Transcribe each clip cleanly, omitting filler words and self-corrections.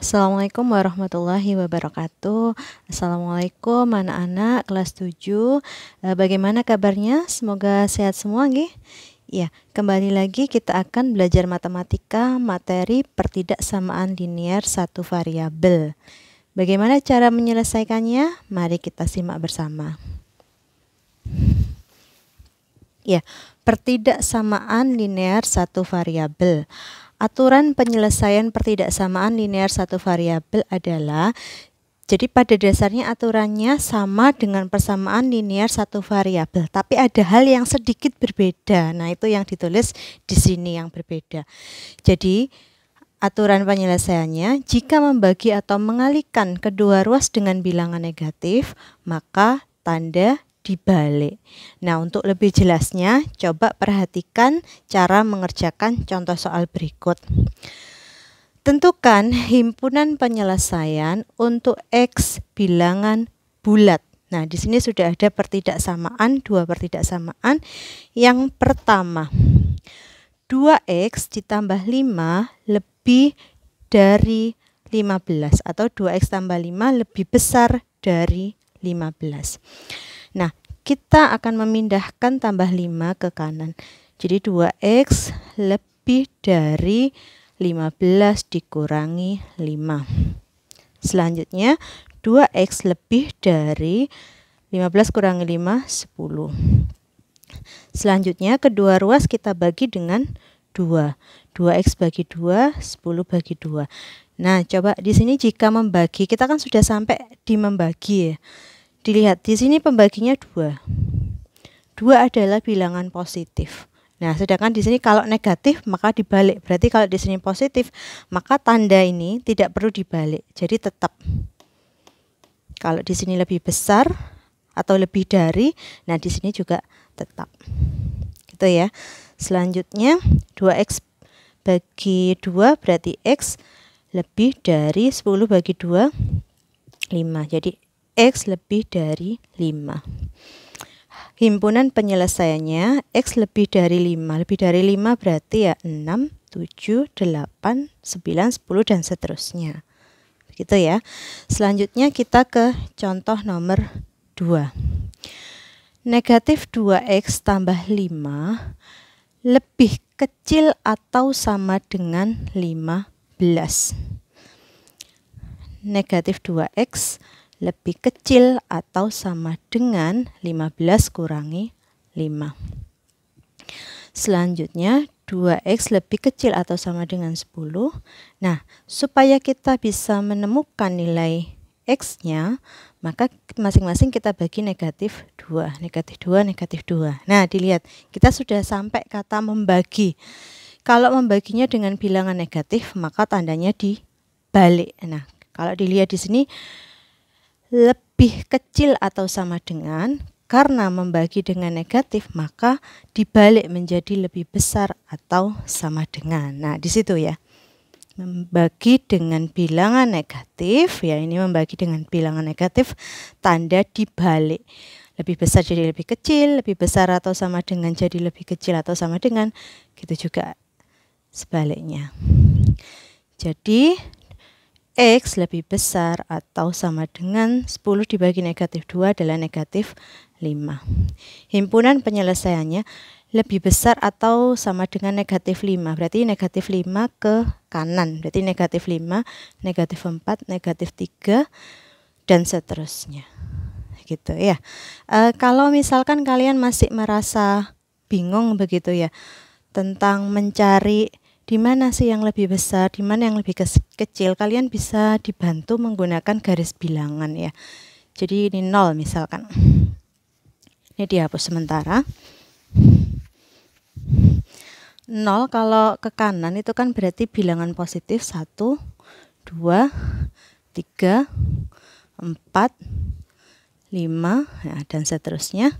Assalamualaikum warahmatullahi wabarakatuh. Assalamualaikum anak-anak kelas 7. Bagaimana kabarnya? Semoga sehat semua nggih. Ya, kembali lagi kita akan belajar matematika materi pertidaksamaan linear satu variabel. Bagaimana cara menyelesaikannya? Mari kita simak bersama. Ya, pertidaksamaan linear satu variabel. Aturan penyelesaian pertidaksamaan linear satu variabel adalah, jadi pada dasarnya aturannya sama dengan persamaan linear satu variabel, tapi ada hal yang sedikit berbeda. Nah, itu yang ditulis di sini yang berbeda. Jadi aturan penyelesaiannya, jika membagi atau mengalihkan kedua ruas dengan bilangan negatif, maka tanda dibalik. Nah, untuk lebih jelasnya, coba perhatikan cara mengerjakan contoh soal berikut. Tentukan himpunan penyelesaian untuk X bilangan bulat. Nah, di sini sudah ada pertidaksamaan, dua pertidaksamaan. Yang pertama, 2X ditambah 5 lebih dari 15, atau 2X tambah 5 lebih besar dari 15. Nah, kita akan memindahkan tambah 5 ke kanan. Jadi 2X lebih dari 15 dikurangi 5. Selanjutnya 2X lebih dari 15 kurangi 5, 10. Selanjutnya kedua ruas kita bagi dengan 2. 2X bagi 2, 10 bagi 2. Nah, coba di sini jika membagi, kita kan sudah sampai di membagi ya. Dilihat di sini pembaginya 2. 2 adalah bilangan positif. Nah, sedangkan di sini kalau negatif maka dibalik. Berarti kalau di sini positif, maka tanda ini tidak perlu dibalik. Jadi tetap. Kalau di sini lebih besar atau lebih dari, nah di sini juga tetap. Gitu ya. Selanjutnya 2X bagi 2 berarti X lebih dari 10 bagi 2, 5. Jadi X lebih dari 5. Himpunan penyelesaiannya X lebih dari 5. Lebih dari 5 berarti ya 6, 7, 8, 9, 10 dan seterusnya. Begitu ya. Selanjutnya kita ke contoh nomor 2. Negatif 2X tambah 5 lebih kecil atau sama dengan 15. Negatif 2X lebih kecil atau sama dengan 15 kurangi 5. Selanjutnya 2X lebih kecil atau sama dengan 10. Nah, supaya kita bisa menemukan nilai X-nya, maka masing-masing kita bagi negatif 2. Negatif 2, negatif 2. Nah, dilihat, kita sudah sampai kata membagi. Kalau membaginya dengan bilangan negatif, maka tandanya dibalik. Nah, kalau dilihat di sini, lebih kecil atau sama dengan, karena membagi dengan negatif maka dibalik menjadi lebih besar atau sama dengan. Nah, di situ ya. Membagi dengan bilangan negatif, ya ini membagi dengan bilangan negatif, tanda dibalik. Lebih besar jadi lebih kecil, lebih besar atau sama dengan jadi lebih kecil atau sama dengan, gitu juga sebaliknya. Jadi X lebih besar atau sama dengan 10 dibagi negatif 2 adalah negatif 5. Himpunan penyelesaiannya lebih besar atau sama dengan negatif 5. Berarti negatif 5 ke kanan. Berarti negatif 5, negatif 4, negatif 3, dan seterusnya. Gitu ya. Kalau misalkan kalian masih merasa bingung begitu ya, tentang mencari di mana sih yang lebih besar, di mana yang lebih kecil, kalian bisa dibantu menggunakan garis bilangan ya. Jadi ini 0 misalkan. Ini dihapus sementara. 0 kalau ke kanan itu kan berarti bilangan positif 1, 2, 3, 4, 5, ya, dan seterusnya.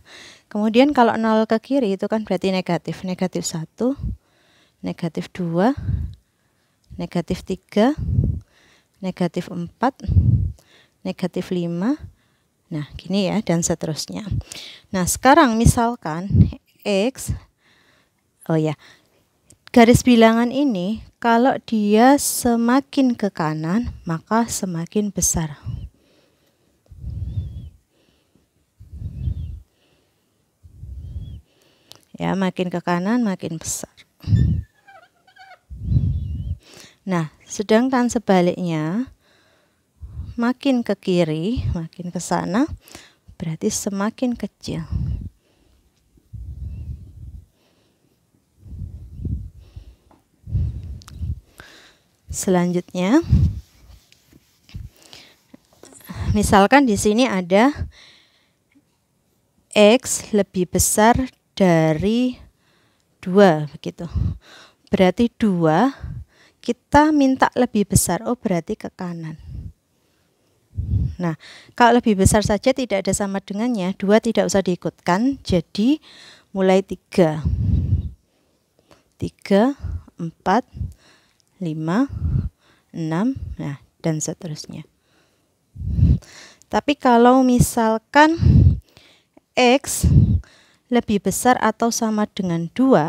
Kemudian kalau 0 ke kiri itu kan berarti negatif. Negatif 1, negatif 2, negatif 3, negatif 4, negatif 5, nah gini ya, dan seterusnya. Nah sekarang misalkan X, garis bilangan ini kalau dia semakin ke kanan maka semakin besar. Ya, makin ke kanan makin besar. Nah, sedangkan sebaliknya makin ke kiri, makin ke sana, berarti semakin kecil. Selanjutnya, misalkan di sini ada X lebih besar dari 2 begitu. Berarti 2 kita minta lebih besar, oh berarti ke kanan. Nah, kalau lebih besar saja tidak ada sama dengannya, 2 tidak usah diikutkan, jadi mulai 3, 4, 5, 6, nah dan seterusnya. Tapi kalau misalkan X lebih besar atau sama dengan 2,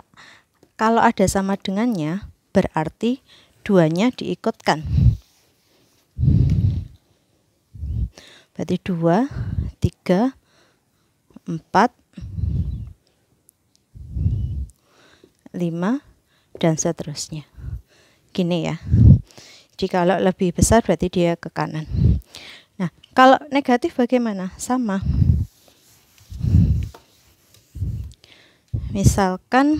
kalau ada sama dengannya berarti 2-nya diikutkan. Berarti 2, 3, 4, 5, dan seterusnya. Gini ya. Jadi kalau lebih besar berarti dia ke kanan. Nah, kalau negatif bagaimana? Sama. Misalkan